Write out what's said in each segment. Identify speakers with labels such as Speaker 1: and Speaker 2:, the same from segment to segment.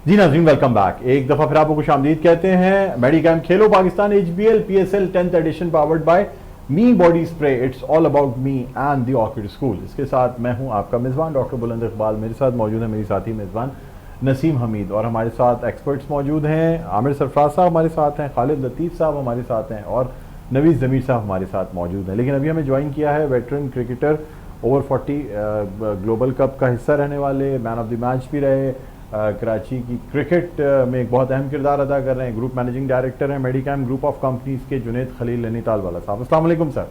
Speaker 1: जी नाज़रीन, welcome back. एक दफ़ा फिर आपको खुशामदीद कहते हैं। मेडिकैम खेलो Pakistan HBL PSL 10th edition powered by me body spray, it's all about me and the orchid school. इसके साथ मैं हूं आपका मेज़बान डॉक्टर बुलंद इकबाल। मेरे साथ मौजूद है मेरी साथी मेज़बान नसीम हमीद, और हमारे साथ एक्सपर्ट्स मौजूद हैं। आमिर सरफराज साहब हमारे साथ हैं, खालिद लतीफ़ साहब हमारे साथ हैं, और नवीज़ ज़मीर साहब हमारे साथ मौजूद हैं। लेकिन अभी हमें ज्वाइन किया है veteran cricketer, over 40 global cup का हिस्सा रहने वाले, मैन ऑफ द मैच भी रहे, कराची की क्रिकेट में एक बहुत अहम किरदार अदा कर रहे हैं, ग्रुप मैनेजिंग डायरेक्टर हैं मेडिकैम ग्रुप ऑफ कंपनीज के जुनैद खलील नैनीताल वाला साहब। अस्सलाम वालेकुम सर।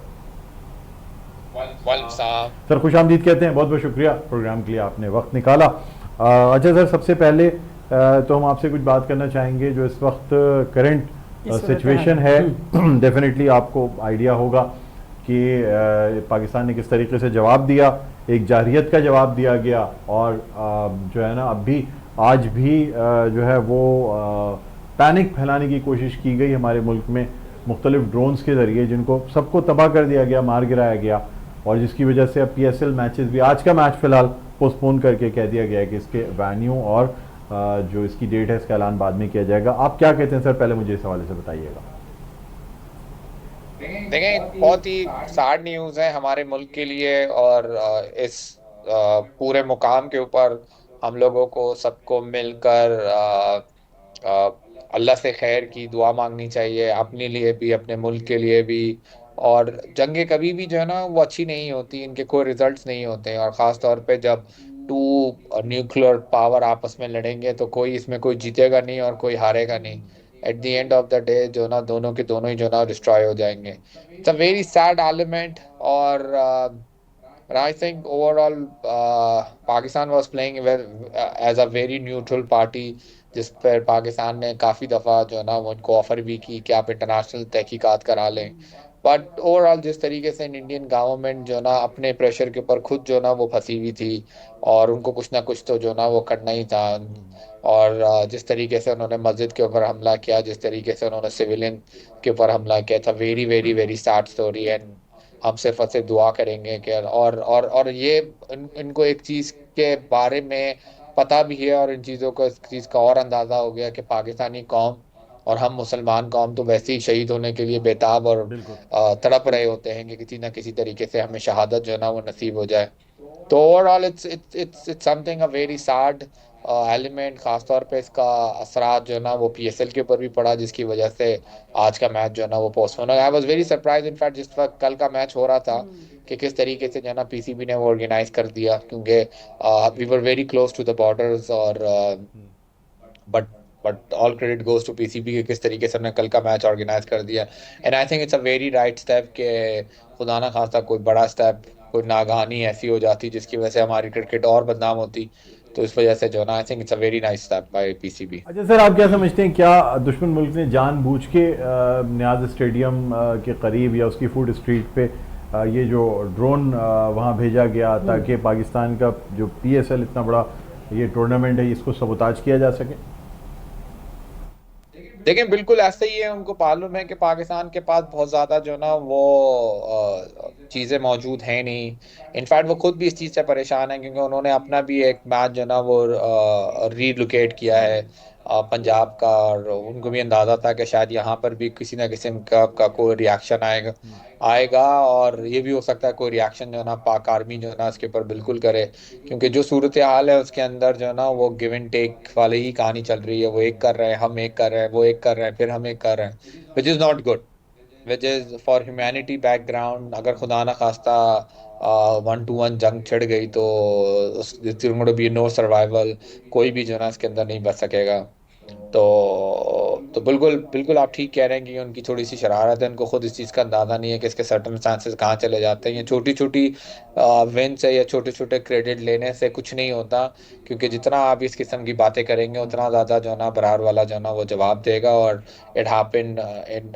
Speaker 2: वालेकुम सलाम।
Speaker 1: सर खुश आमदीद कहते हैं, बहुत बहुत शुक्रिया प्रोग्राम के लिए आपने वक्त निकाला। अच्छा सर, सबसे पहले तो हम आपसे कुछ बात करना चाहेंगे जो इस वक्त करंट सिचुएशन है। डेफिनेटली आपको आइडिया होगा कि पाकिस्तान ने किस तरीके से जवाब दिया, एक जारहियत का जवाब दिया गया, और जो है ना अब भी आज भी जो है वो पैनिक फैलाने की कोशिश की गई हमारे मुल्क में मुख्तलिफ ड्रोन्स के ज़रिए, जिनको सबको तबाह कर दिया गया, मार गिराया गया, और जिसकी वजह से अब PSL मैचेस भी, आज का मैच फ़िलहाल पोस्टपोन करके कह दिया गया है कि इसके वेन्यू और जो इसकी डेट है इसका ऐलान बाद में किया जाएगा। आप क्या कहते हैं सर, पहले मुझे इस हवाले से बताइएगा।
Speaker 2: देखें, बहुत ही सैड न्यूज़ है हमारे मुल्क के लिए, और इस पूरे मुकाम के ऊपर हम लोगों को सबको मिलकर अल्लाह से खैर की दुआ मांगनी चाहिए, अपने लिए भी, अपने मुल्क के लिए भी। और जंगें कभी भी जो है ना वो अच्छी नहीं होती, इनके कोई रिजल्ट्स नहीं होते हैं, और ख़ास तौर पे जब टू न्यूक्लियर पावर आपस में लड़ेंगे तो कोई इसमें कोई जीतेगा नहीं और कोई हारेगा नहीं। Eight the end of the day जो ना दोनों के दोनों ही जो ना डिस्ट्रॉय हो जाएंगे। It's a very sad element. और I think overall Pakistan was playing as a very neutral party, जिस पर पाकिस्तान ने काफ़ी दफ़ा जो है ना वो उनको ऑफर भी की कि आप इंटरनेशनल तहकीकात करा लें। बट ओवरऑल जिस तरीके से इंडियन गवर्नमेंट जो ना अपने प्रेशर के ऊपर खुद जो ना वो फंसी हुई थी, और उनको कुछ ना कुछ तो जो ना वो करना ही था। और जिस तरीके से उन्होंने मस्जिद के ऊपर हमला किया, जिस तरीके से उन्होंने सिविलियन के ऊपर हमला किया था, very very very sad story. And हम सिर्फ ऐसे दुआ करेंगे कि और ये इनको एक चीज़ के बारे में पता भी है, और इन चीज़ों को, इस चीज़ का और अंदाज़ा हो गया कि पाकिस्तानी कौम और हम मुसलमान कौम तो वैसे ही शहीद होने के लिए बेताब और
Speaker 1: बिल्कुल।
Speaker 2: तड़प रहे होते हैं कि किसी ना किसी तरीके से हमें शहादत जो है ना वो नसीब हो जाए। तो overall it's something a very sad element. खासतौर पे इसका असरात जो है ना वो PSL के ऊपर भी पड़ा, जिसकी वजह से आज का मैच जो है ना वो पोस्टपोन हो गया। I was very surprise in fact जिस वक्त कल का मैच हो रहा था कि किस तरीके से जो है ना PCB ने वो ऑर्गेनाइज कर दिया, क्योंकि we were very close to the borders. और but but all credit goes to PCB के किस तरीके से हमने कल का मैच ऑर्गेनाइज कर दिया। And I think it's a very right step के खुदा ना खास्ता कोई बड़ा स्टेप, कोई नागहानी ऐसी हो जाती जिसकी वजह से हमारी क्रिकेट और बदनाम होती, तो इस वजह से जो ना I think it's a very nice step by PCB।
Speaker 1: अच्छा सर, आप क्या समझते हैं, क्या दुश्मन मुल्क ने जानबूझ के नियाज स्टेडियम के करीब या उसकी फूड स्ट्रीट पे ये जो ड्रोन वहाँ भेजा गया ताकि पाकिस्तान का जो PSL इतना बड़ा ये टूर्नामेंट है इसको सबोताज किया जा सके?
Speaker 2: देखिए, बिल्कुल ऐसा ही है। उनको मालूम है कि पाकिस्तान के पास बहुत ज़्यादा जो ना वो चीज़ें मौजूद हैं नहीं। इनफैक्ट वो खुद भी इस चीज़ से परेशान है, क्योंकि उन्होंने अपना भी एक मैच जो ना वो रीलोकेट किया है पंजाब का, और उनको भी अंदाज़ा था कि शायद यहाँ पर भी किसी ना किस्म का कोई रिएक्शन आएगा आएगा और ये भी हो सकता है कोई रिएक्शन जो है ना पाक आर्मी जो है ना इसके ऊपर बिल्कुल करे, क्योंकि जो सूरत हाल है उसके अंदर जो है ना वो गिव एंड टेक वाले ही कहानी चल रही है। वो एक कर रहे हैं, हम एक कर रहे हैं, वो एक कर रहे हैं, फिर हम एक कर रहे हैं, which is not good, which is for humanity background. अगर खुदा ना खास्ता 1-1 जंग छिड़ गई तो उस बी नो सर्वाइवल, कोई भी जो है ना इसके अंदर नहीं बच सकेगा। तो बिल्कुल बिल्कुल आप ठीक कह रहे हैं कि उनकी थोड़ी सी शरारत है, उनको खुद इस चीज़ का अंदाज़ा नहीं है कि इसके सर्कमस्टांसेस कहाँ चले जाते हैं। ये छोटी छोटी विन से या छोटे छोटे क्रेडिट लेने से कुछ नहीं होता, क्योंकि जितना आप इस किस्म की बातें करेंगे उतना ज़्यादा जो है ना बरार वाला जो है ना वो जवाब देगा। और इट हैपन इन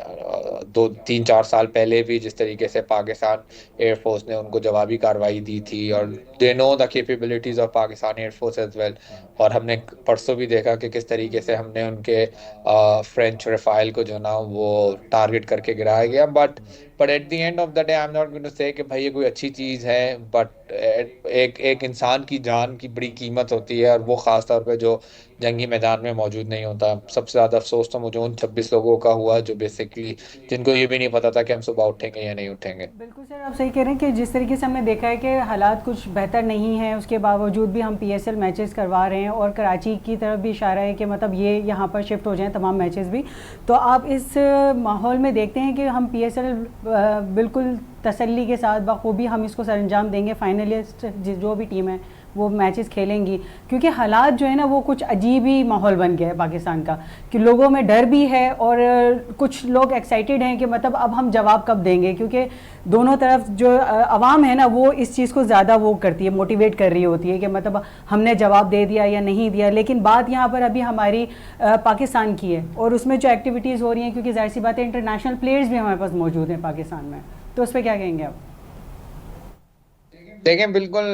Speaker 2: 2-3-4 साल पहले भी, जिस तरीके से पाकिस्तान एयरफोर्स ने उनको जवाबी कार्रवाई दी थी, और they know the capabilities of Pakistan air force as well. और हमने परसों भी देखा कि किस तरीके से हमने उनके फ्रेंच रफाइल को जो ना वो टारगेट करके गिराया गया। But but at the end of the day I am not going to say कि भाई ये कोई अच्छी चीज़ है, बट एक एक इंसान की जान की बड़ी कीमत होती है, और वो ख़ास तौर पे जो जंगी मैदान में मौजूद नहीं होता। सबसे ज़्यादा अफसोस तो मुझे उन 26 लोगों का हुआ जो बेसिकली जिनको ये भी नहीं पता था कि हम सुबह उठेंगे या नहीं उठेंगे।
Speaker 3: बिल्कुल सर, आप सही कह रहे हैं कि जिस तरीके से हमने देखा है कि हालात कुछ बेहतर नहीं हैं, उसके बावजूद भी हम पीएसएल मैचेस करवा रहे हैं, और कराची की तरफ भी इशारा है कि मतलब ये यहाँ पर शिफ्ट हो जाएं तमाम मैचेस भी। तो आप इस माहौल में देखते हैं कि हम पीएसएल बिल्कुल तसल्ली के साथ बखूबी हम इसको सरअंजाम देंगे, फाइनलिस्ट जो भी टीम है वो मैचेस खेलेंगी, क्योंकि हालात जो है ना वो कुछ अजीब ही माहौल बन गया है पाकिस्तान का, कि लोगों में डर भी है और कुछ लोग एक्साइटेड हैं कि मतलब अब हम जवाब कब देंगे, क्योंकि दोनों तरफ जो आवाम है ना वो इस चीज़ को ज़्यादा वो करती है, मोटिवेट कर रही होती है कि मतलब हमने जवाब दे दिया या नहीं दिया। लेकिन बात यहाँ पर अभी हमारी पाकिस्तान की है, और उसमें जो एक्टिविटीज़ हो रही हैं, क्योंकि जाहिर सी बात है इंटरनेशनल प्लेयर्स भी हमारे पास मौजूद हैं पाकिस्तान में, तो उस पर क्या कहेंगे आप?
Speaker 2: देखें, बिल्कुल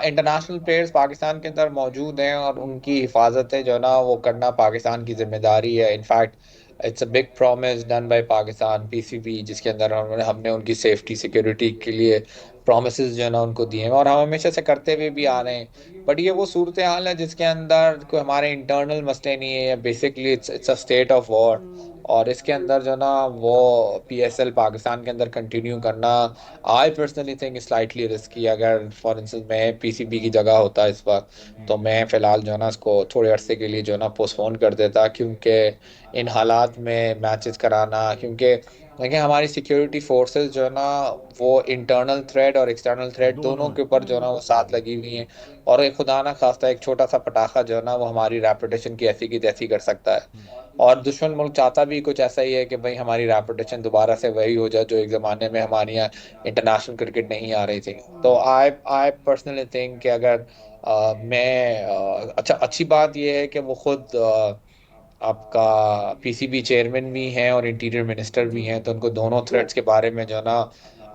Speaker 2: इंटरनेशनल प्लेयर्स पाकिस्तान के अंदर मौजूद हैं, और उनकी हिफाजत है जो ना वो करना पाकिस्तान की जिम्मेदारी है। In fact it's a big promise done by Pakistan PCB, जिसके अंदर हमने उनकी सेफ्टी सिक्योरिटी के लिए प्रोमिस जो है ना उनको दिए हैं, और हम हमेशा से करते हुए भी आ रहे हैं। बट ये वो सूरत हाल है जिसके अंदर कोई हमारे इंटरनल मसले नहीं है, basically it's a state of war, और इसके अंदर जो ना वो पीएसएल पाकिस्तान के अंदर कंटिन्यू करना I personally think slightly risky. अगर फॉर इंस्टेंस मैं पीसीबी की जगह होता इस वक्त, तो मैं फिलहाल जो है ना इसको थोड़े अरसे के लिए जो है ना पोस्टपोन कर देता, क्योंकि इन हालात में मैचेस कराना, क्योंकि देखिए हमारी सिक्योरिटी फोर्सेस जो है ना वो इंटरनल थ्रेट और एक्सटर्नल थ्रेट दोनों
Speaker 1: दोनों
Speaker 2: के
Speaker 1: है।
Speaker 2: ऊपर जो है ना वो साथ लगी हुई हैं। और एक खुदा ना खास्ता एक छोटा सा पटाखा जो है ना वो हमारी रेपुटेशन की ऐसी की तैसी कर सकता है। और दुश्मन मुल्क चाहता भी कुछ ऐसा ही है कि भाई हमारी रेपुटेशन दोबारा से वही हो जाए जो एक ज़माने में हमारे यहाँ इंटरनेशनल क्रिकेट नहीं आ रही थी। तो आई आई पर्सनली थिंक कि अगर अच्छा, अच्छी बात यह है कि वो खुद आपका पीसीबी चेयरमैन भी हैं और इंटीरियर मिनिस्टर भी हैं, तो उनको दोनों थ्रेड्स के बारे में जो है ना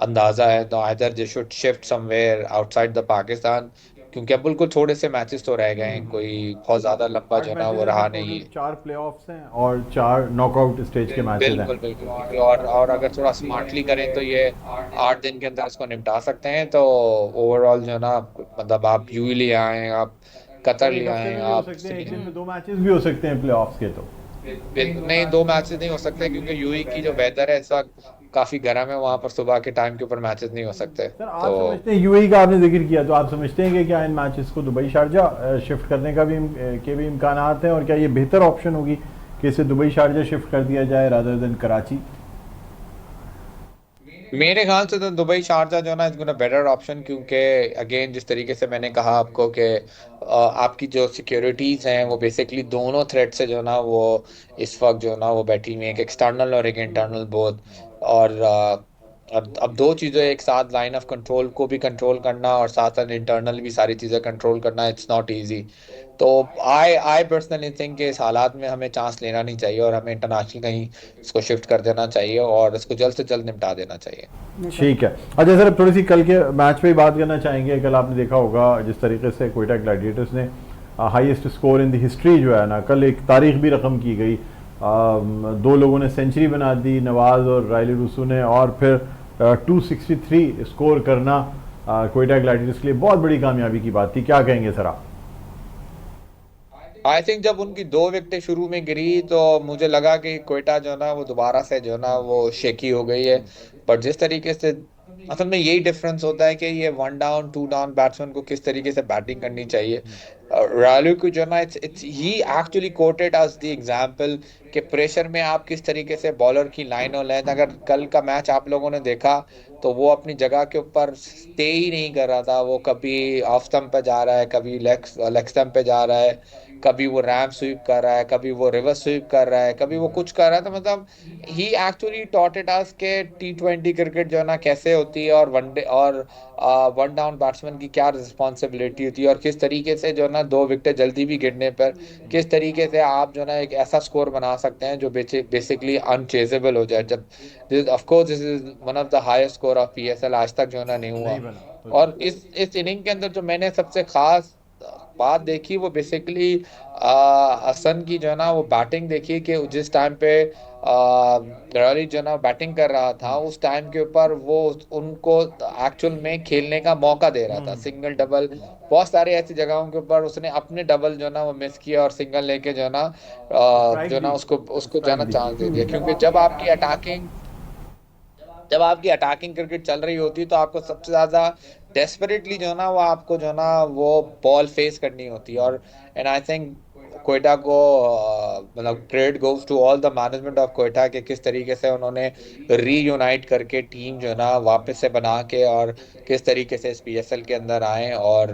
Speaker 2: अंदाज़ा है। तो either they should shift somewhere outside the Pakistan, क्योंकि अब बिल्कुल थोड़े से मैचेस तो रह गए हैं, कोई बहुत ज़्यादा लंबा जो
Speaker 1: आठ
Speaker 2: है ना
Speaker 1: मैचेस
Speaker 2: वो
Speaker 1: हैं सर,
Speaker 2: रहा नहीं
Speaker 1: टोटल
Speaker 2: है।
Speaker 1: 4 प्लेऑफ्स हैं और 4 नॉकआउट स्टेज के मैचेस हैं।
Speaker 2: बिल्कुल बिल्कुल बिल्कुल, और अगर थोड़ा स्मार्टली करें तो ये 8 दिन के अंदर इसको निपटा सकते हैं। तो ओवरऑल जो है ना मतलब आप यूएई ले आए, आप कतर
Speaker 1: सर
Speaker 2: ले
Speaker 1: एक हफ्ते
Speaker 2: आए,
Speaker 1: में भी हो
Speaker 2: आप
Speaker 1: सकते हैं, एक दिन में 2 मैचेस भी हो सकते हैं प्लेऑफ्स के तो।
Speaker 2: बिल्कुल नहीं, 2 मैचेस नहीं हो सकते, क्योंकि यूएई की जो वेदर है इस वक्त काफी गर्म है, वहां पर सुबह के टाइम के ऊपर मैचेस नहीं हो सकते।
Speaker 1: सर
Speaker 2: तो
Speaker 1: आप समझते हैं, यूएई का आपने जिक्र किया, तो आप समझते हैं कि क्या इन मैचेस को दुबई शारजा शिफ्ट करने का भी के भी इम्कानात हैं, और क्या ये बेहतर ऑप्शन होगी कि इसे दुबई शारजा शिफ्ट कर दिया जाए रादर देन कराची?
Speaker 2: मेरे ख्याल से तो दुबई शारजा जो है ना इज बेटर ऑप्शन, क्योंकि अगेन जिस तरीके से मैंने कहा आपको कि आपकी जो सिक्योरिटीज हैं वो बेसिकली दोनों थ्रेड से जो है ना वो इस वक्त जो है ना वो बैठी हुई है, एक एक्सटर्नल और एक इंटरनल बोथ। और अब दो चीज़ें एक साथ, लाइन ऑफ कंट्रोल को भी कंट्रोल करना और साथ साथ इंटरनल भी सारी चीज़ें कंट्रोल करना, इट्स नॉट इजी। तो आई आई पर्सनली थिंक कि इस हालात में हमें चांस लेना नहीं चाहिए, और हमें इंटरनेशनल कहीं इसको शिफ्ट कर देना चाहिए, और इसको जल्द से जल्द निपटा देना चाहिए।
Speaker 1: ठीक है। अच्छा सर, अब थोड़ी सी कल के मैच पे ही बात करना चाहेंगे। कल आपने देखा होगा जिस तरीके से कोयटा ग्लैडिएटर्स ने highest score in the history जो है ना, कल एक तारीख भी रकम की गई। 2 लोगों ने सेंचुरी बना दी, नवाज और रायली रूसू ने, और फिर 263 स्कोर करना कोयटा ग्लैडिएटर्स के लिए बहुत बड़ी कामयाबी की बात थी। क्या कहेंगे सर आप?
Speaker 2: आई थिंक जब उनकी 2 विकेटें शुरू में गिरी तो मुझे लगा कि कोयटा जो है ना वो दोबारा से जो है ना वो शेकी हो गई है। पर जिस तरीके से असल में यही डिफरेंस होता है कि ये 1 डाउन 2 डाउन बैट्समैन को किस तरीके से बैटिंग करनी चाहिए। रालू को जो है ना it's it's he actually quoted as the example कि प्रेशर में आप किस तरीके से बॉलर की लाइन और लेंथ, अगर कल का मैच आप लोगों ने देखा तो वो अपनी जगह के ऊपर स्टे ही नहीं कर रहा था। वो कभी ऑफ स्टंप पे जा रहा है, कभी लेग लेग स्टंप पे जा रहा है, कभी वो रैम स्वीप कर रहा है, कभी वो रिवर्स स्वीप कर रहा है, कभी वो कुछ कर रहा है। तो मतलब ही एक्चुअली टॉट इट अस के टी20 क्रिकेट जो है ना कैसे होती है, और वनडे और 1 डाउन बैट्समैन की क्या रिस्पॉन्सिबिलिटी होती है, और किस तरीके से जो है ना 2 विकेटें जल्दी भी गिरने पर किस तरीके से आप जो है ना एक ऐसा स्कोर बना सकते हैं जो बेसिकली अनचेजेबल हो जाए। जब of course this is one of the highest score of PSL, आज तक जो है ना नहीं हुआ।
Speaker 1: नहीं बना।
Speaker 2: और इस इनिंग के अंदर जो मैंने सबसे खास बात देखी वो बेसिकली हसन की जो है ना वो बैटिंग देखी कि जिस टाइम पे गरारी जो है ना बैटिंग कर रहा था उस टाइम के ऊपर वो उनको एक्चुअल में खेलने का मौका दे रहा था, सिंगल डबल बहुत सारी ऐसी जगहों के ऊपर उसने अपने डबल जो है ना वो मिस किया और सिंगल लेके जो है ना जो
Speaker 1: स्ट्राइक
Speaker 2: है ना
Speaker 1: दी,
Speaker 2: उसको उसको जो है
Speaker 1: स्ट्राइक
Speaker 2: ना
Speaker 1: दी।
Speaker 2: चांस दे दिया, क्योंकि जब आपकी अटैकिंग क्रिकेट चल रही होती है तो आपको सबसे ज्यादा डेस्परेटली जो है ना वो आपको जो है ना वो बॉल फेस करनी होती है। और एंड आई थिंक कोयटा को मतलब credit goes to all the management of Quetta कि किस तरीके से उन्होंने रीयूनाइट करके टीम जो है ना वापस से बना के और किस तरीके से इस पीएसएल के अंदर आए और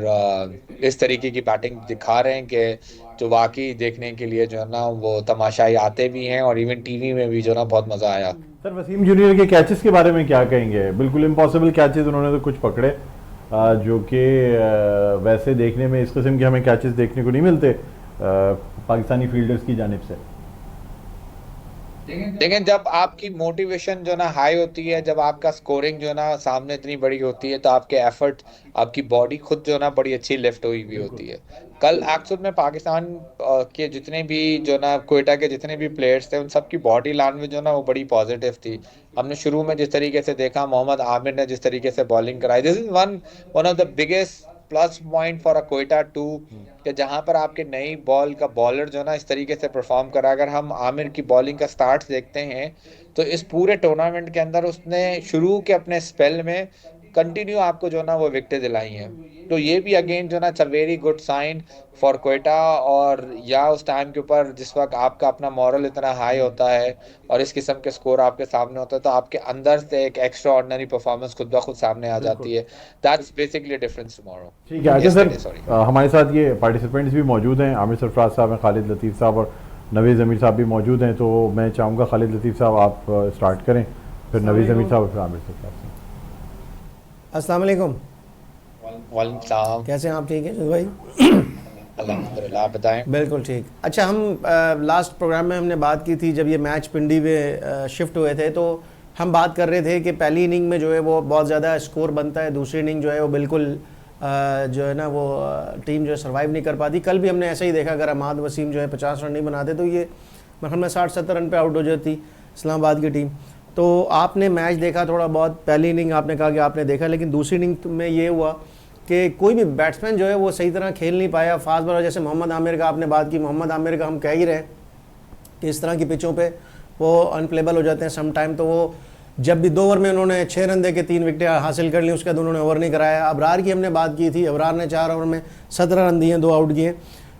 Speaker 2: इस तरीके की बैटिंग दिखा रहे हैं कि जो वाकई देखने के लिए जो है ना वो तमाशाई आते भी हैं और इवन टीवी में भी जो है ना बहुत मजा आया।
Speaker 1: सर वसीम जूनियर के कैचेस के बारे में क्या कहेंगे? बिल्कुल इम्पॉसिबल कैचेस उन्होंने तो कुछ पकड़े जो कि वैसे देखने में इस किस्म के हमें कैचेस देखने को नहीं मिलते पाकिस्तानी फील्डर्स की जानिब से।
Speaker 2: लेकिन जब आपकी मोटिवेशन जो ना हाई होती है, जब आपका स्कोरिंग जो ना सामने इतनी बड़ी होती है तो आपके एफर्ट, आपकी बॉडी खुद जो ना बड़ी अच्छी लिफ्ट हुई भी
Speaker 1: बिल्कुल।
Speaker 2: होती है। कल एक्चुअल में पाकिस्तान के जितने भी जो ना कोयटा के जितने भी प्लेयर्स थे उन सबकी बॉडी लैंग्वेज जो ना वो बड़ी पॉजिटिव थी। हमने शुरू में जिस तरीके से देखा मोहम्मद आमिर ने जिस तरीके से बॉलिंग कराई, this is one one of the biggest plus point for a Quetta to कि जहां पर आपके नई बॉल का बॉलर जो ना इस तरीके से परफॉर्म करा। अगर हम आमिर की बॉलिंग का स्टार्ट देखते हैं तो इस पूरे टूर्नामेंट के अंदर उसने शुरू के अपने स्पेल में कंटिन्यू आपको जो ना वो विकेटें दिलाई हैं। तो ये भी अगेन जो ना it's a very good sign for Quetta. और या उस टाइम के ऊपर जिस वक्त आपका अपना मॉरल इतना हाई होता है और इस किस्म के स्कोर आपके सामने होता है तो आपके अंदर से एक एक्स्ट्रा ऑर्डिनरी परफॉर्मेंस खुद ब खुद सामने आ
Speaker 1: बिल्कुल।
Speaker 2: जाती है। दैट्स बेसिकली डिफरेंस टुमारो,
Speaker 1: ठीक है। अच्छा सर,
Speaker 2: यस्टरडे सॉरी।
Speaker 1: हमारे साथ ये पार्टिसिपेंट्स भी मौजूद हैं, आमिर सरफराज साहब हैं, खालिद लतीफ़ साहब और नवीज़ अमीर साहब भी मौजूद हैं। तो मैं चाहूँगा खालिद लतीफ़ साहब आप स्टार्ट करें, फिर नवीज़ अमीर साहब, फिर आमिर सरफराज साहब।
Speaker 4: अस्सलाम वालेकुम।
Speaker 2: वालेकुम सलाम।
Speaker 4: कैसे हैं आप? ठीक है भाई?
Speaker 2: अल्हम्दुलिल्लाह, आप बताएं।
Speaker 4: बिल्कुल ठीक। अच्छा, हम लास्ट प्रोग्राम में हमने बात की थी जब ये मैच पिंडी में शिफ्ट हुए थे, तो हम बात कर रहे थे कि पहली इनिंग में जो है वो बहुत ज़्यादा स्कोर बनता है, दूसरी इनिंग जो है वो बिल्कुल जो है ना वो टीम जो है सर्वाइव नहीं कर पाती। कल भी हमने ऐसा ही देखा, अगर अहमद वसीम जो है 50 रन नहीं बनाते तो ये मतलब में 60-70 रन पे आउट हो जाती इस्लामाबाद की टीम। तो आपने मैच देखा थोड़ा बहुत, पहली इनिंग आपने कहा कि आपने देखा, लेकिन दूसरी इनिंग में ये हुआ कि कोई भी बैट्समैन जो है वो सही तरह खेल नहीं पाया। फास्ट बॉलर जैसे मोहम्मद आमिर का आपने बात की, मोहम्मद आमिर का हम कह ही रहे कि इस तरह की पिचों पे वो अनप्लेबल हो जाते हैं सम टाइम। तो वो जब भी 2 ओवर में उन्होंने 6 रन दे के 3 विकेटें हासिल कर ली, उसके बाद उन्होंने ओवर नहीं कराया। अबरार की हमने बात की थी, अबरार ने 4 ओवर में 17 रन दिए, 2 आउट किए।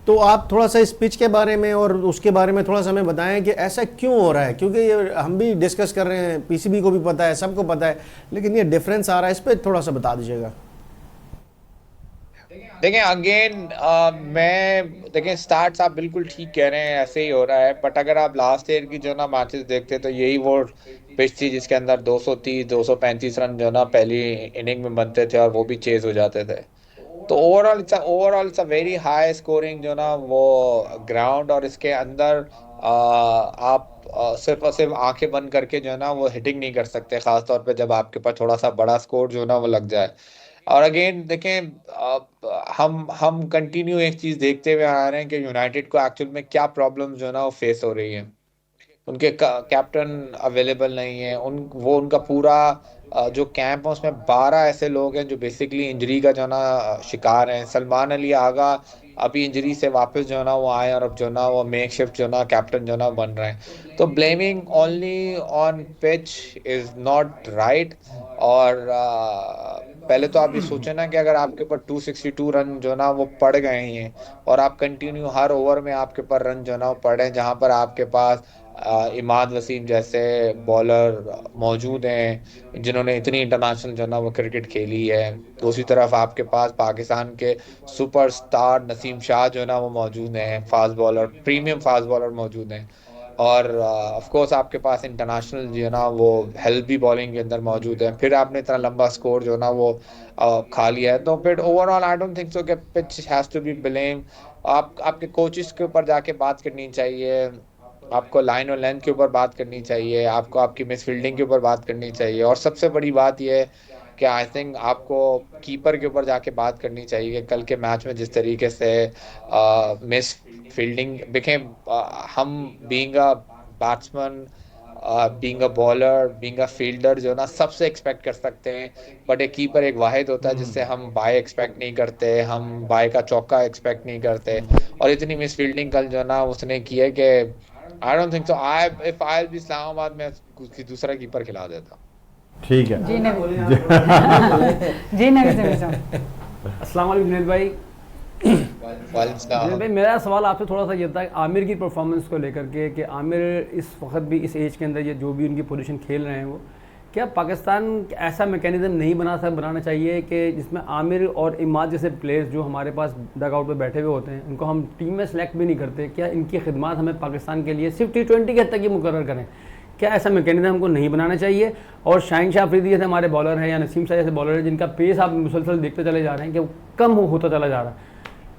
Speaker 4: तो आप थोड़ा सा इस पिच के बारे में और उसके बारे में थोड़ा सा हमें बताएं कि ऐसा क्यों हो रहा है, क्योंकि ये हम भी डिस्कस कर रहे हैं, पीसीबी को भी पता है, सबको पता है, लेकिन ये डिफरेंस आ रहा है, इस पर थोड़ा सा बता दीजिएगा।
Speaker 2: देखें अगेन मैं देखें स्टार्ट्स आप बिल्कुल ठीक कह रहे हैं, ऐसे ही हो रहा है। बट अगर आप लास्ट ईयर की जो ना मैचेस देखते तो यही वो पिच थी जिसके अंदर 230-235 रन जो ना पहली इनिंग में बनते थे और वो भी चेज हो जाते थे। तो overall it's a very high scoring जो ना वो ग्राउंड। और इसके अंदर आप सिर्फ और सिर्फ आंखें बंद करके जो है ना वो हिटिंग नहीं कर सकते, खास तौर पे जब आपके पास थोड़ा सा बड़ा स्कोर जो है ना वो लग जाए। और अगेन देखें हम कंटिन्यू एक चीज देखते हुए आ रहे हैं कि यूनाइटेड को एक्चुअल में क्या प्रॉब्लम जो है ना वो फेस हो रही है। उनके कैप्टन अवेलेबल नहीं है, उनका पूरा जो कैंप है उसमें 12 ऐसे लोग हैं जो बेसिकली इंजरी का जो है ना शिकार हैं। सलमान अली आगा अभी इंजरी से वापस जो है ना वो आए और अब जो है ना वो मेक शिफ्ट जो है ना कैप्टन जो है ना बन रहे हैं। तो blaming only on pitch is not right. और पहले तो आप ये सोचे ना कि अगर आपके ऊपर 262 रन जो ना वो पड़ गए हैं और आप कंटिन्यू हर ओवर में आपके ऊपर रन जो ना वो पड़े, जहां पर आपके पास इमाद वसीम जैसे बॉलर मौजूद हैं जिन्होंने इतनी इंटरनेशनल जो ना वो क्रिकेट खेली है। दूसरी तरफ आपके पास पाकिस्तान के सुपरस्टार नसीम शाह जो ना वो मौजूद हैं, fast bowler, premium fast bowler मौजूद हैं। और ऑफ कोर्स आपके पास इंटरनेशनल जो है ना वो हेल्थ भी बॉलिंग के अंदर मौजूद है। फिर आपने इतना लंबा स्कोर जो ना वो खा लिया है। तो फिर overall I don't think so कि pitch has to be blame. आपके कोचेस के ऊपर जाके बात करनी चाहिए, आपको लाइन और लेंथ के ऊपर बात करनी चाहिए, आपको आपकी मिस फील्डिंग के ऊपर बात करनी चाहिए। और सबसे बड़ी बात यह है कि आई थिंक आपको कीपर के ऊपर जाके बात करनी चाहिए। कल के मैच में जिस तरीके से मिस फील्डिंग बिकेम, हम being a batsman, being a bowler, being a fielder जो ना सबसे एक्सपेक्ट कर सकते हैं, बट एक कीपर एक वाहिद होता है जिससे हम बाय एक्सपेक्ट नहीं करते, हम बाय का चौका एक्सपेक्ट नहीं करते। और इतनी मिस फील्डिंग कल जो ना उसने की है कि I don't think so, I if I be Islamabad में किसी दूसरा कीपर खिला देता।
Speaker 1: ठीक है।
Speaker 3: जी नवी जी नवी साहब।
Speaker 5: अस्सलाम वालेकुम जुनैद भाई।
Speaker 2: वालेकुम सलाम।
Speaker 5: जुनैद भाई, मेरा सवाल आपसे थोड़ा सा ये था कि आमिर की परफॉर्मेंस को लेकर के, कि आमिर इस वक्त भी इस एज के अंदर ये जो भी उनकी पोजीशन खेल रहे हैं, वो क्या पाकिस्तान ऐसा मैकेनिज्म नहीं बनाना चाहिए कि जिसमें आमिर और इमाद जैसे प्लेयर्स जो हमारे पास डग आउट पे बैठे हुए होते हैं, उनको हम टीम में सेलेक्ट भी नहीं करते, क्या इनकी खिदमत हमें पाकिस्तान के लिए सिर्फ T20 के हद तक ही मुकर्रर करें? क्या ऐसा मैकेनिज्म हमको नहीं बनाना चाहिए? और शाहीन शाह अफरीदी जैसे हमारे बॉलर हैं या नसीम शाह जैसे बॉलर हैं जिनका पेस आप मुसलसल देखते चले जा रहे हैं कि वो कम होता चला जा रहा है,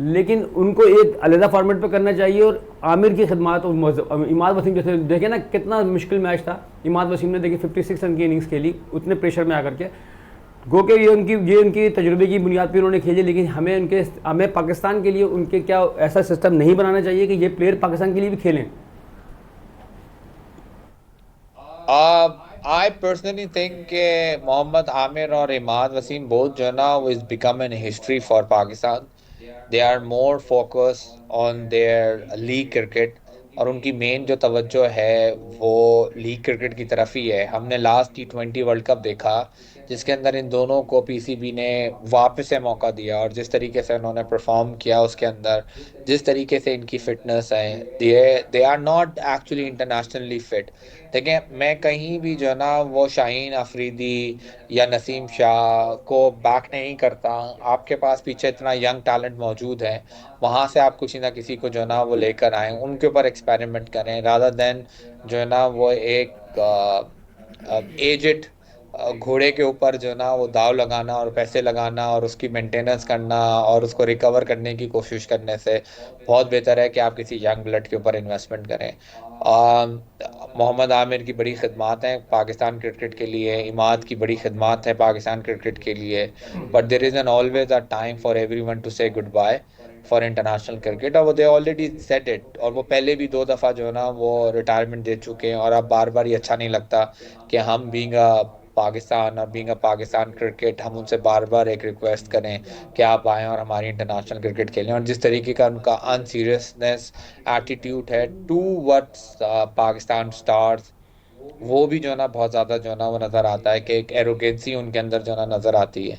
Speaker 5: लेकिन उनको एक अलहदा फॉर्मेट पे करना चाहिए। और आमिर की खिदमत और इमाद वसीम जैसे देखे ना कितना मुश्किल मैच था, इमाद वसीम ने देखिए 56 रन की इनिंग्स खेली उतने प्रेशर में आकर के, गो के ये उनकी तजुर्बे की बुनियाद पर उन्होंने खेली, लेकिन हमें पाकिस्तान के लिए उनके क्या ऐसा सिस्टम नहीं बनाना चाहिए कि ये प्लेयर पाकिस्तान के लिए भी खेलें?
Speaker 2: I personally think कि मोहम्मद आमिर और इमाद वसीम बोथ जो है ना वो is become an history for Pakistan. They are more focus on their league cricket, और उनकी मेन जो तवज्जो है वो लीग क्रिकेट की तरफ ही है। हमने लास्ट T20 वर्ल्ड कप देखा जिसके अंदर इन दोनों को पीसीबी ने वापस से मौका दिया, और जिस तरीके से उन्होंने परफॉर्म किया उसके अंदर, जिस तरीके से इनकी फिटनेस है, they are not actually internationally fit. देखिए, मैं कहीं भी जो है ना वो शाहीन अफरीदी या नसीम शाह को बैक नहीं करता। आपके पास पीछे इतना यंग टैलेंट मौजूद है, वहाँ से आप किसी ना किसी को जो है ना वो लेकर आएँ, उनके ऊपर एक्सपेरिमेंट करें, रादर देन जो है ना वो एक एजेड घोड़े के ऊपर जो है ना वो दाव लगाना और पैसे लगाना और उसकी मेंटेनेंस करना और उसको रिकवर करने की कोशिश करने से बहुत बेहतर है कि आप किसी यंग ब्लड के ऊपर इन्वेस्टमेंट करें। मोहम्मद आमिर की बड़ी खिदमत हैं पाकिस्तान क्रिकेट के लिए, इमाद की बड़ी खिदमत है पाकिस्तान क्रिकेट के लिए, but there is an always a time for everyone to say good bye for international cricket. और वो दे ऑलरेडी सेट इट, और वो पहले भी 2 दफ़ा जो है ना वो रिटायरमेंट दे चुके हैं, और अब बार बार ये अच्छा नहीं लगता कि हम बीइंग अ पाकिस्तान और बीइंग अ पाकिस्तान क्रिकेट हम उनसे बार बार एक रिक्वेस्ट करें कि आप आएँ और हमारी इंटरनेशनल क्रिकेट खेलें। और जिस तरीके का उनका अनसीरियसनेस एटीट्यूड है टू वर्ड्स पाकिस्तान स्टार्स, वो भी जो है ना बहुत ज़्यादा जो है ना वो नज़र आता है कि एक एरोगेंसी उनके अंदर जो है ना नज़र आती है।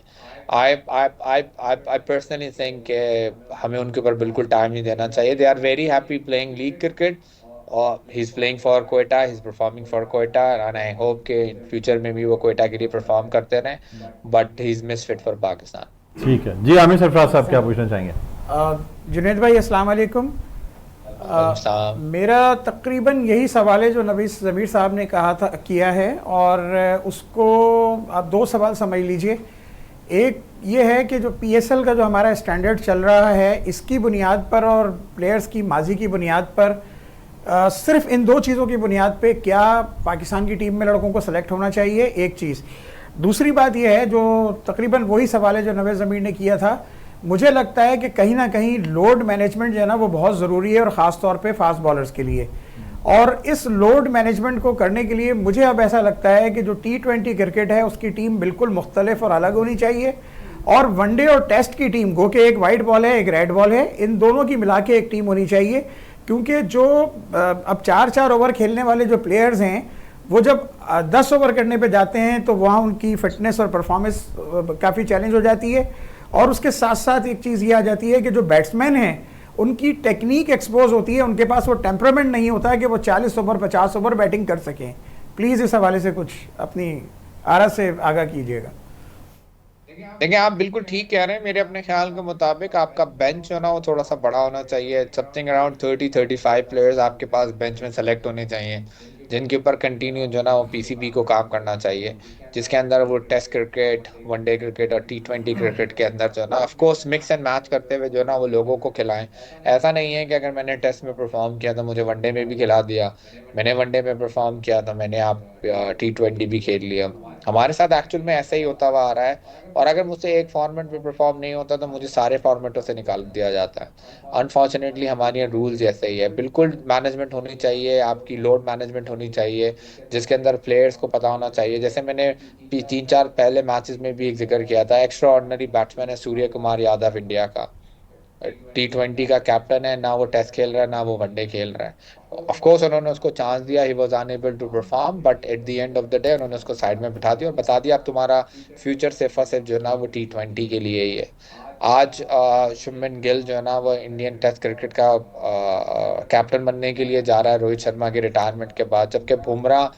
Speaker 2: आई पर्सनली थिंक कि हमें उनके ऊपर बिल्कुल टाइम नहीं देना चाहिए। They are very happy playing league cricket, he is playing for Quetta, he is performing for Quetta, and I hope कि इन फ्यूचर में भी वो कोयटा के लिए परफॉर्म करते रहें, but he is misfit for Pakistan.
Speaker 1: ठीक है जी। आमिर सरफराज साहब क्या पूछना चाहेंगे?
Speaker 6: जुनैद भाई अस्सलाम वालेकुम। मेरा तकरीबन यही सवाल है जो नबी ज़मीर साहब ने किया है, और उसको आप 2 सवाल समझ लीजिए। एक ये है कि जो PSL का जो हमारा स्टैंडर्ड चल रहा है, इसकी बुनियाद पर और प्लेयर्स की माजी की बुनियाद पर, सिर्फ इन 2 चीज़ों की बुनियाद पे क्या पाकिस्तान की टीम में लड़कों को सेलेक्ट होना चाहिए, एक चीज़। दूसरी बात यह है, जो तकरीबन वही सवाल है जो नवेद ज़मीर ने किया था, मुझे लगता है कि कहीं ना कहीं लोड मैनेजमेंट जो है ना वो बहुत ज़रूरी है, और ख़ास तौर पे फास्ट बॉलर्स के लिए। और इस लोड मैनेजमेंट को करने के लिए मुझे अब ऐसा लगता है कि जो T20 क्रिकेट है उसकी टीम बिल्कुल मुख्तलिफ और अलग होनी चाहिए, और वनडे और टेस्ट की टीम, गो के एक वाइट बॉल है एक रेड बॉल है, इन दोनों की मिला के एक टीम होनी चाहिए। क्योंकि जो अब 4-4 ओवर खेलने वाले जो प्लेयर्स हैं, वो जब 10 ओवर करने पे जाते हैं तो वहाँ उनकी फिटनेस और परफॉर्मेंस काफ़ी चैलेंज हो जाती है। और उसके साथ साथ एक चीज़ ये आ जाती है कि जो बैट्समैन हैं उनकी टेक्निक एक्सपोज होती है, उनके पास वो टेम्परामेंट नहीं होता है कि वो 40 ओवर 50 ओवर बैटिंग कर सकें। प्लीज़ इस हवाले से कुछ अपनी आरा से आगाह कीजिएगा।
Speaker 2: देखिए, आप बिल्कुल ठीक कह रहे हैं। मेरे अपने ख्याल के मुताबिक आपका बेंच जो ना वो थोड़ा सा बड़ा होना चाहिए। समथिंग अराउंड 30-35 प्लेयर्स आपके पास बेंच में सेलेक्ट होने चाहिए, जिनके ऊपर कंटिन्यू जो ना वो पीसीबी को काम करना चाहिए, जिसके अंदर वो टेस्ट क्रिकेट, वनडे क्रिकेट और T20 क्रिकेट के अंदर जो ना of course mix and match करते हुए जो ना वो लोगों को खिलाएं। ऐसा नहीं है कि अगर मैंने टेस्ट में परफॉर्म किया तो मुझे वनडे में भी खिला दिया, मैंने वनडे में परफॉर्म किया तो मैंने आप T20 भी खेल लिया। हमारे साथ एक्चुअल में ऐसा ही होता हुआ आ रहा है, और अगर मुझसे एक फॉर्मेट में परफॉर्म नहीं होता तो मुझे सारे फॉर्मेटों से निकाल दिया जाता है। अनफॉर्चुनेटली हमारे यहाँ रूल्स ऐसे ही है। बिल्कुल मैनेजमेंट होनी चाहिए, आपकी लोड मैनेजमेंट होनी चाहिए, जिसके अंदर प्लेयर्स को पता होना चाहिए। जैसे मैंने 3-4 पहले मैचेस में भी एक जिक्र किया था, एक्स्ट्रा ऑर्डिनरी बैट्समैन है सूर्य कुमार यादव इंडिया का, T20 का कैप्टन है, ना वो टेस्ट खेल रहा है ना वो वनडे खेल रहा है। ऑफ कोर्स उन्होंने उसको चांस दिया, he was unable to perform, but at the end of the day उन्होंने उसको साइड में बिठा दिया और बता दिया अब तुम्हारा फ्यूचर सिर्फ और सिर्फ जो है ना वो T20 के लिए ही है। आज शुभमन गिल जो है ना वो इंडियन टेस्ट क्रिकेट का कैप्टन बनने के लिए जा रहा है रोहित शर्मा के रिटायरमेंट के बाद, जबकि बुमराह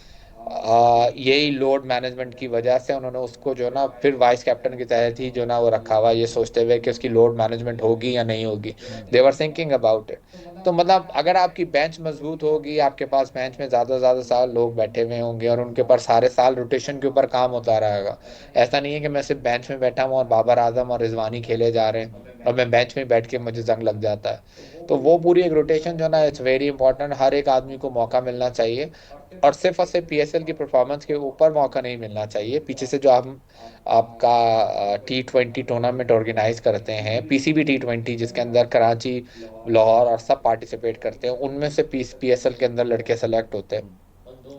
Speaker 2: यही लोड मैनेजमेंट की वजह से उन्होंने उसको जो ना फिर वाइस कैप्टन की तहत ही जो ना वो रखा हुआ, ये सोचते हुए कि उसकी लोड मैनेजमेंट होगी या नहीं होगी। दे वर थिंकिंग अबाउट इट। तो मतलब अगर आपकी बेंच मजबूत होगी, आपके पास बेंच में ज़्यादा साल लोग बैठे हुए होंगे और उनके ऊपर सारे साल रोटेशन के ऊपर काम होता रहेगा। ऐसा नहीं है कि मैं सिर्फ बेंच में बैठा हूँ और बाबर आजम और रिजवानी खेले जा रहे हैं और मैं बेंच में बैठ के मुझे जंग लग जाता है। तो वो पूरी एक रोटेशन जो ना इट्स वेरी इंपॉर्टेंट। हर एक आदमी को मौका मिलना चाहिए और सिर्फ PSL की परफॉर्मेंस के ऊपर मौका नहीं मिलना चाहिए। पीछे से जो हम आपका T20 टूर्नामेंट ऑर्गेनाइज करते हैं, PCB T20, जिसके अंदर कराची, लाहौर और सब पार्टिसिपेट करते हैं, उनमें से PSL के अंदर लड़के सेलेक्ट होते हैं।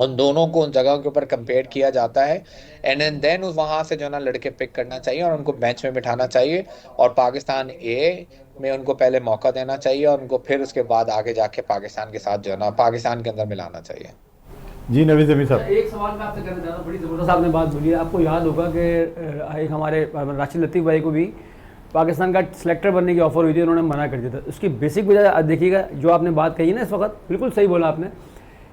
Speaker 2: उन दोनों को उन जगहों के ऊपर कंपेयर किया जाता है एंड देन उस वहाँ से जो ना लड़के पिक करना चाहिए और उनको बेंच में बिठाना चाहिए और पाकिस्तान ए में उनको पहले मौका देना चाहिए और उनको फिर उसके बाद आगे जाके पाकिस्तान के साथ जो है ना पाकिस्तान के अंदर मिलाना चाहिए।
Speaker 1: जी नवीद ज़मीर साहब,
Speaker 5: एक सवाल मैं आपसे करना चाह रहा हूँ, बड़ी ज़बरदस्त आपने बात बोली है। आपको याद होगा कि एक हमारे राशिद लतीफ़ भाई को भी पाकिस्तान का सिलेक्टर बनने की ऑफर हुई थी, उन्होंने मना कर दिया था। उसकी बेसिक वजह देखिएगा, जो आपने बात कही ना इस वक्त, बिल्कुल सही बोला आपने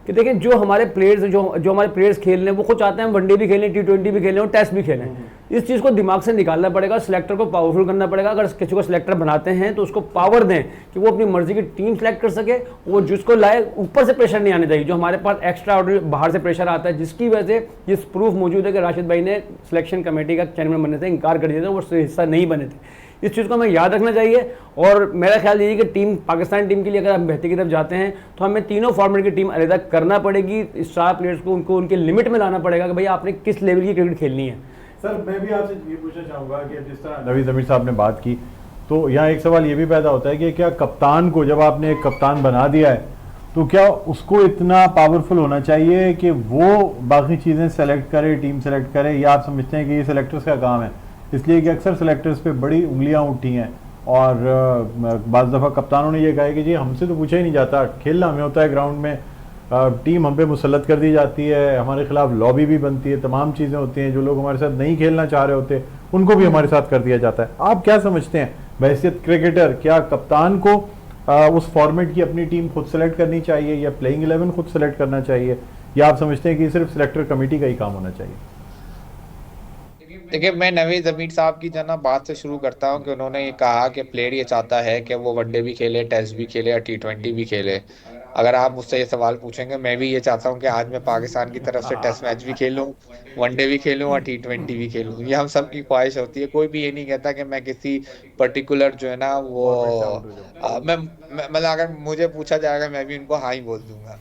Speaker 5: कि देखें जो हमारे प्लेयर्स जो हमारे प्लेयर्स खेल रहे हैं वो खुद चाहते हैं वनडे भी खेलें, T20 भी खेलें और टेस्ट भी खेलें। इस चीज़ को दिमाग से निकालना पड़ेगा, सिलेक्टर को पावरफुल करना पड़ेगा। अगर किसी को सिलेक्टर बनाते हैं तो उसको पावर दें कि वो अपनी मर्जी की टीम सेलेक्ट कर सके, वो जिसको लाए। ऊपर से प्रेशर नहीं आने चाहिए, जो हमारे पास एक्स्ट्रा ऑर्डर बाहर से प्रेशर आता है, जिसकी वजह से ये प्रूफ मौजूद है कि राशिद भाई ने सिलेक्शन कमेटी का चेयरमैन बनने से इनकार कर दिया था, वो हिस्सा नहीं बने थे। इस चीज़ को हमें याद रखना चाहिए और मेरा ख्याल यही कि पाकिस्तान टीम के लिए अगर हम बेहतरी की तरफ जाते हैं तो हमें तीनों फॉर्मेट की टीम अलग करना पड़ेगी। स्टार प्लेयर्स को उनको उनके लिमिट में लाना पड़ेगा कि भाई आपने किस लेवल की क्रिकेट खेलनी है।
Speaker 1: सर मैं भी आपसे ये पूछना चाहूँगा कि जिस तरह नवीद ज़मीर साहब ने बात की, तो यहाँ एक सवाल ये भी पैदा होता है कि क्या कप्तान को, जब आपने एक कप्तान बना दिया है, तो क्या उसको इतना पावरफुल होना चाहिए कि वो बाकी चीज़ें सेलेक्ट करे, टीम सेलेक्ट करे, या आप समझते हैं कि ये सेलेक्टर्स का काम है? इसलिए कि अक्सर सेलेक्टर्स पे बड़ी उंगलियां उठी हैं और बाज़ दफ़ा कप्तानों ने ये कहा है कि जी हमसे तो पूछा ही नहीं जाता, खेलना हमें होता है ग्राउंड में, टीम हम पे मुसल्लत कर दी जाती है, हमारे खिलाफ लॉबी भी बनती है, तमाम चीज़ें होती हैं, जो लोग हमारे साथ नहीं खेलना चाह रहे होते उनको भी हमारे साथ कर दिया जाता है। आप क्या समझते हैं बहैसियत क्रिकेटर, क्या कप्तान को उस फॉर्मेट की अपनी टीम खुद सेलेक्ट करनी चाहिए या प्लेइंग 11 खुद सेलेक्ट करना चाहिए, या आप समझते हैं कि सिर्फ सिलेक्टर कमेटी का ही काम होना चाहिए?
Speaker 2: देखिए, मैं नवीद ज़मीर साहब की जो ना बात से शुरू करता हूं कि उन्होंने ये कहा कि प्लेयर ये चाहता है कि वो वनडे भी खेले, टेस्ट भी खेले और T20 भी खेले। अगर आप मुझसे ये सवाल पूछेंगे, मैं भी ये चाहता हूं कि आज मैं पाकिस्तान की तरफ से टेस्ट मैच भी खेलूं, वनडे भी खेलूं और T20 भी खेलूं। ये हम सब की ख्वाहिश होती है। कोई भी ये नहीं कहता कि मैं किसी पर्टिकुलर जो है ना वो मैं मतलब अगर मुझे पूछा जाएगा मैं भी उनको हाँ ही बोल दूंगा।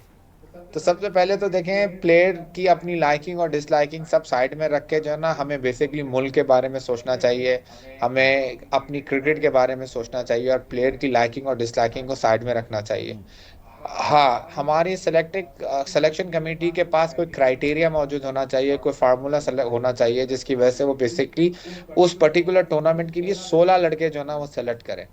Speaker 2: तो सबसे पहले तो देखें, प्लेयर की अपनी लाइकिंग और डिसलाइकिंग सब साइड में रख के जो है ना हमें बेसिकली मुल्क के बारे में सोचना चाहिए, हमें अपनी क्रिकेट के बारे में सोचना चाहिए और प्लेयर की लाइकिंग और डिसलाइकिंग को साइड में रखना चाहिए। हाँ, हमारी सिलेक्शन कमेटी के पास कोई क्राइटेरिया मौजूद होना चाहिए, कोई फार्मूला होना चाहिए जिसकी वजह से वो बेसिकली उस पर्टिकुलर टूर्नामेंट के लिए 16 लड़के जो ना वो सेलेक्ट करें,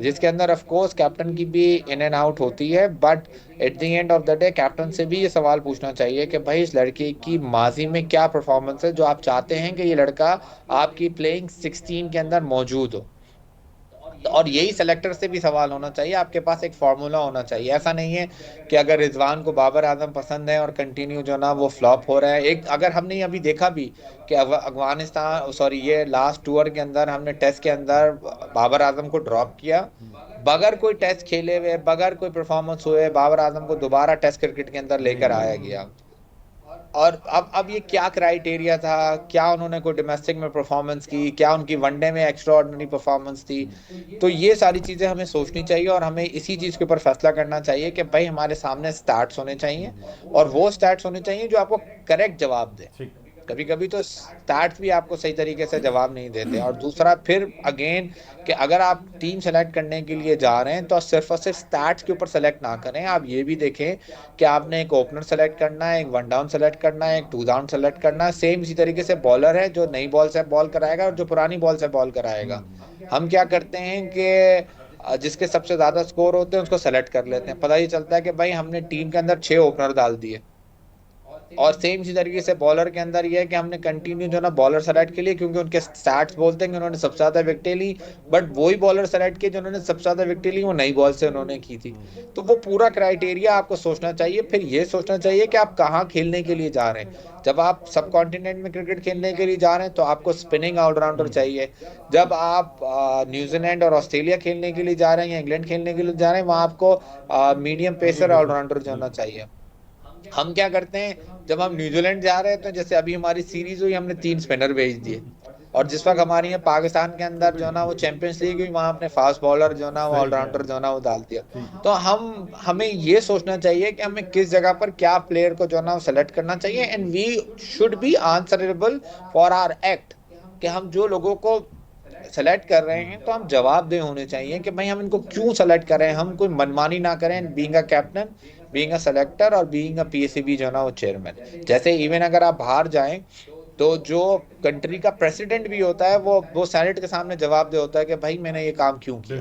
Speaker 2: जिसके अंदर ऑफ कोर्स कैप्टन की भी इन एंड आउट होती है, but at the end of the day captain से भी ये सवाल पूछना चाहिए कि भाई इस लड़के की माजी में क्या परफॉर्मेंस है जो आप चाहते हैं कि ये लड़का आपकी प्लेइंग 16 के अंदर मौजूद हो। और यही सेलेक्टर से भी सवाल होना चाहिए, आपके पास एक फार्मूला होना चाहिए। ऐसा नहीं है कि अगर रिजवान को बाबर आजम पसंद है और कंटिन्यू जो ना वो फ्लॉप हो रहा है। एक अगर हमने अभी देखा भी कि ये लास्ट टूर के अंदर हमने टेस्ट के अंदर बाबर आजम को ड्रॉप किया, बगैर कोई टेस्ट खेले हुए, बगैर कोई परफॉर्मेंस हुए, बाबर आजम को दोबारा टेस्ट क्रिकेट के अंदर लेकर आया गया। और अब ये क्या क्राइटेरिया था, क्या उन्होंने कोई डोमेस्टिक में परफॉर्मेंस की, क्या उनकी वनडे में एक्स्ट्रा ऑर्डिनरी परफॉर्मेंस थी? तो ये सारी चीज़ें हमें सोचनी चाहिए और हमें इसी चीज़ के ऊपर फैसला करना चाहिए कि भाई हमारे सामने स्टैट्स होने चाहिए और वो स्टैट्स होने चाहिए जो आपको करेक्ट जवाब दे। कभी कभी तो स्टैट्स भी आपको सही तरीके से जवाब नहीं देते। और दूसरा फिर अगेन कि अगर आप टीम सेलेक्ट करने के लिए जा रहे हैं तो सिर्फ और सिर्फ स्टैट्स के ऊपर सेलेक्ट ना करें, आप ये भी देखें कि आपने एक ओपनर सेलेक्ट करना है, एक वन डाउन सेलेक्ट करना है, एक टू डाउन सेलेक्ट करना है। सेम इसी तरीके से बॉलर है जो नई बॉल से बॉल कराएगा और जो पुरानी बॉल से बॉल कराएगा। हम क्या करते हैं कि जिसके सबसे ज्यादा स्कोर होते हैं उसको सेलेक्ट कर लेते हैं। पता ही चलता है कि भाई हमने टीम के अंदर 6 ओपनर डाल दिए। और सेम इसी तरीके से बॉलर के अंदर ये है कि हमने कंटिन्यू जो ना बॉलर सेलेक्ट के लिए, क्योंकि उनके स्टैट्स बोलते हैं कि उन्होंने सबसे ज्यादा विकेटें ली, बट वही बॉलर सेलेक्ट किए जिन्होंने सबसे ज्यादा विकेटें ली वो नई बॉल से उन्होंने की थी। तो वो पूरा क्राइटेरिया आपको सोचना चाहिए। फिर ये सोचना चाहिए कि आप कहाँ खेलने के लिए जा रहे हैं। जब आप सब कॉन्टिनेंट में क्रिकेट खेलने के लिए जा रहे हैं तो आपको स्पिनिंग ऑलराउंडर चाहिए। जब आप न्यूजीलैंड और ऑस्ट्रेलिया खेलने के लिए जा रहे हैं या इंग्लैंड खेलने के लिए जा रहे हैं वहाँ आपको मीडियम पेसर ऑलराउंडर जाना चाहिए। हम क्या करते हैं, जब हम न्यूजीलैंड जा रहे हैं तो जैसे अभी हमारी सीरीज हुई, हमने 3 स्पिनर भेज दिए। और जिस वक्त हमारी यहाँ पाकिस्तान के अंदर जो ना वो चैंपियंस लीग हुई, वहां अपने फास्ट बॉलर जो ना वो ऑलराउंडर जो ना वो डाल दिया। तो हमें ये सोचना चाहिए कि हमें किस जगह पर क्या प्लेयर को जो ना वो सेलेक्ट करना चाहिए। And we should be answerable for our act, कि हम जो लोगों को सेलेक्ट कर रहे हैं तो हम जवाबदेह होने चाहिए कि भाई हम इनको क्यों सेलेक्ट कर रहे हैं। हम कोई मनमानी ना करें, being a captain, being a selector और बीइंग अ पीएसीबी जो ना वो चेयरमैन। जैसे इवन अगर आप बाहर जाएं तो जो कंट्री का प्रेसिडेंट भी होता है वो सेनेट के सामने जवाबदेह होता है कि भाई मैंने ये काम क्यों किया।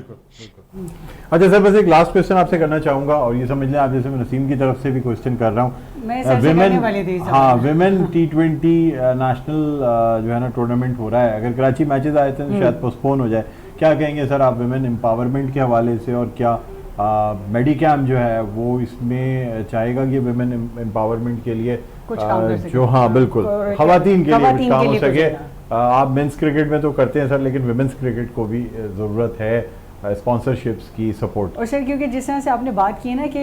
Speaker 1: अच्छा सर, बस एक लास्ट क्वेश्चन आपसे करना चाहूंगा, और ये समझ लें आप जैसे मैं नसीम की तरफ से भी क्वेश्चन कर रहा
Speaker 3: मैं सर से करने वाली थी।
Speaker 1: हूँ। हाँ, विमेन T20 नेशनल जो है ना टूर्नामेंट हो रहा है। अगर कराची मैचेस आए थे तो शायद पोस्टपोन हो जाए। क्या कहेंगे सर आप विमेन एम्पावरमेंट के हवाले से, और क्या मेडिकैम जो है वो इसमें चाहेगा कि विमेन एम्पावरमेंट के लिए
Speaker 3: कुछ काम कर सके?
Speaker 1: जो हाँ बिल्कुल खवातीन के लिए कुछ काम हो सके।
Speaker 3: कुछ
Speaker 1: आप मेंस क्रिकेट में तो करते हैं सर, लेकिन विमेंस क्रिकेट को भी ज़रूरत है स्पॉन्सरशिप्स की, सपोर्ट।
Speaker 3: और सर क्योंकि जिस तरह से आपने बात की ना कि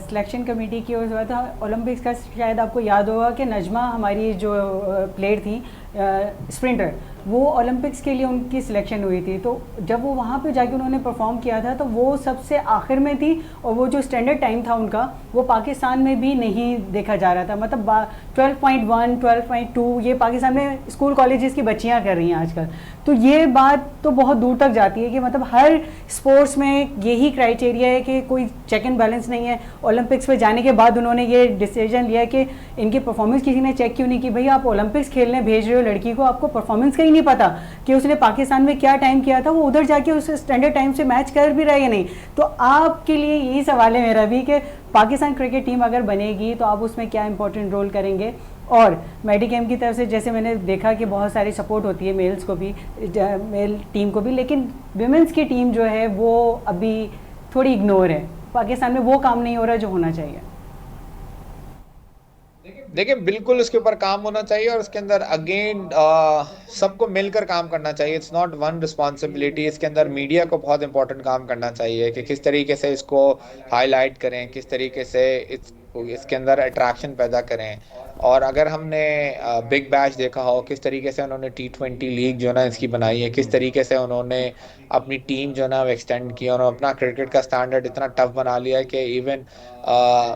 Speaker 3: सिलेक्शन कमेटी की, उस बात ओलंपिक्स का शायद आपको याद होगा कि नजमा हमारी जो प्लेयर थी स्प्रिंटर, वो ओलंपिक्स के लिए उनकी सिलेक्शन हुई थी। तो जब वो वहाँ पे जाके उन्होंने परफॉर्म किया था तो वो सबसे आखिर में थी, और वो जो स्टैंडर्ड टाइम था उनका वो पाकिस्तान में भी नहीं देखा जा रहा था। मतलब 12.1 12.2 ये पाकिस्तान में स्कूल कॉलेजेस की बच्चियाँ कर रही हैं आजकल। तो ये बात तो बहुत दूर तक जाती है कि मतलब हर स्पोर्ट्स में यही क्राइटेरिया है कि कोई चेक एंड बैलेंस नहीं है। ओलंपिक्स में जाने के बाद उन्होंने ये डिसीजन लिया कि इनकी परफॉर्मेंस किसी ने चेक क्यों नहीं की। भाई आप ओलंपिक्स खेलने भेज रहे हो लड़की को, आपको परफॉर्मेंस का ही नहीं पता कि उसने पाकिस्तान में क्या टाइम किया था, वो उधर जाके उस स्टैंडर्ड टाइम से मैच कर भी रहा है या नहीं। तो आपके लिए यही सवाल है मेरा भी कि पाकिस्तान क्रिकेट टीम अगर बनेगी तो आप उसमें क्या इंपॉर्टेंट रोल करेंगे। और मेडिकेम की तरफ से जैसे मैंने देखा कि बहुत सारी सपोर्ट होती है मेल्स को भी, मेल टीम को भी, लेकिन विमेंस की टीम जो है वो अभी थोड़ी इग्नोर है। पाकिस्तान में वो काम नहीं हो रहा जो होना चाहिए।
Speaker 2: देखिए बिल्कुल उसके ऊपर काम होना चाहिए, और इसके अंदर अगेन सबको मिलकर काम करना चाहिए। It's not one responsibility. इसके अंदर मीडिया को बहुत इंपॉर्टेंट काम करना चाहिए कि किस तरीके से इसको हाईलाइट करें, किस तरीके से इसके अंदर अट्रैक्शन पैदा करें। और अगर हमने बिग बैश देखा हो किस तरीके से उन्होंने T20 लीग जो ना इसकी बनाई है, किस तरीके से उन्होंने अपनी टीम जो ना एक्सटेंड की, और अपना क्रिकेट का स्टैंडर्ड इतना टफ बना लिया है कि इवन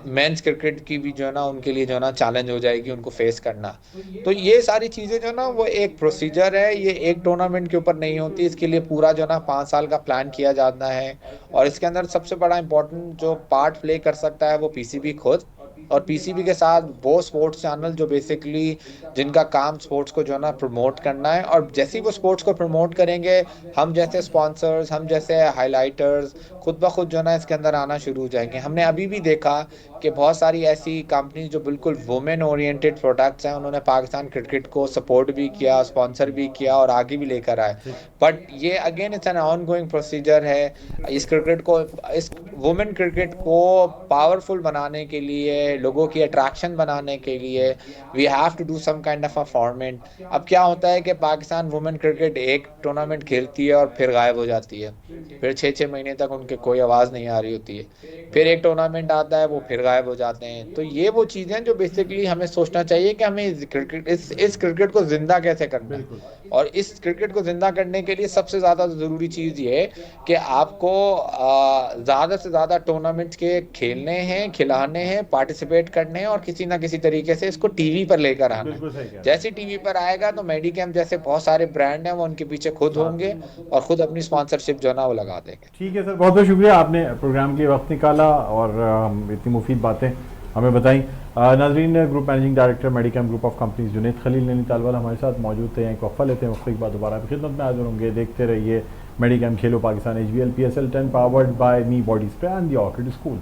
Speaker 2: मेंस क्रिकेट की भी जो ना उनके लिए जो ना चैलेंज हो जाएगी उनको फेस करना। तो ये सारी चीज़ें जो ना वो एक प्रोसीजर है, ये एक टूर्नामेंट के ऊपर नहीं होती। इसके लिए पूरा जो ना 5 साल का प्लान किया जाता है। और इसके अंदर सबसे बड़ा इंपॉर्टेंट जो पार्ट प्ले कर सकता है वो पीसीबी खुद, और पीसीबी के साथ वो स्पोर्ट्स चैनल जो बेसिकली जिनका काम स्पोर्ट्स को जो ना प्रमोट करना है। और जैसे ही वो स्पोर्ट्स को प्रमोट करेंगे, हम जैसे स्पॉन्सर्स, हम जैसे हाइलाइटर्स खुद ब खुद जो ना इसके अंदर आना शुरू हो जाएंगे। हमने अभी भी देखा कि बहुत सारी ऐसी कंपनी जो बिल्कुल वुमेन ओरिएंटेड प्रोडक्ट्स हैं, उन्होंने पाकिस्तान क्रिकेट को सपोर्ट भी किया, स्पॉन्सर भी किया और आगे भी लेकर आए। बट ये again it's an on going procedure है। इस क्रिकेट को, इस वुमेन क्रिकेट को पावरफुल बनाने के लिए, लोगों की अट्रैक्शन बनाने के लिए we have to do some kind of a format. अब क्या होता है कि पाकिस्तान वुमेन क्रिकेट एक टूर्नामेंट खेलती है और फिर गायब हो जाती है, फिर 6-6 महीने तक उनके क्योंकि कोई आवाज़ नहीं आ रही होती है, फिर एक टूर्नामेंट आता है वो फिर गायब हो जाते हैं। तो ये वो चीज़ें जो बेसिकली हमें सोचना चाहिए कि हमें इस क्रिकेट को जिंदा कैसे करना है, और इस क्रिकेट को जिंदा करने के लिए सबसे ज़्यादा ज़रूरी चीज़ ये है कि आपको ज़्यादा से ज़्यादा टूर्नामेंट के खेलने हैं, खिलाने हैं, पार्टिसिपेट करने हैं, और किसी ना किसी तरीके से इसको टीवी पर लेकर आना
Speaker 1: बिल्कुल सही कह रहे
Speaker 2: है।
Speaker 1: हैं।
Speaker 2: जैसे टीवी पर आएगा तो मेडिकेम जैसे बहुत सारे ब्रांड हैं वो उनके पीछे खुद होंगे और खुद अपनी स्पॉन्सरशिप जो है ना वो लगा देंगे।
Speaker 1: ठीक है सर, बहुत बहुत शुक्रिया, आपने प्रोग्राम के लिए वक्त निकाला और इतनी मुफीद बातें हमें बताई। नाजरीन, group managing director Medikem group of companies Junaid Khalil Nainital वाला हमारे साथ मौजूद थे। एक वक्फा लेते हैं, वक्फे के बाद दोबारा आपकी खिदमत में हाजिर होंगे। देखते रहिए मेडिकेम खेलो Pakistan HBL PSL 10 powered by me body spray and the orchid school.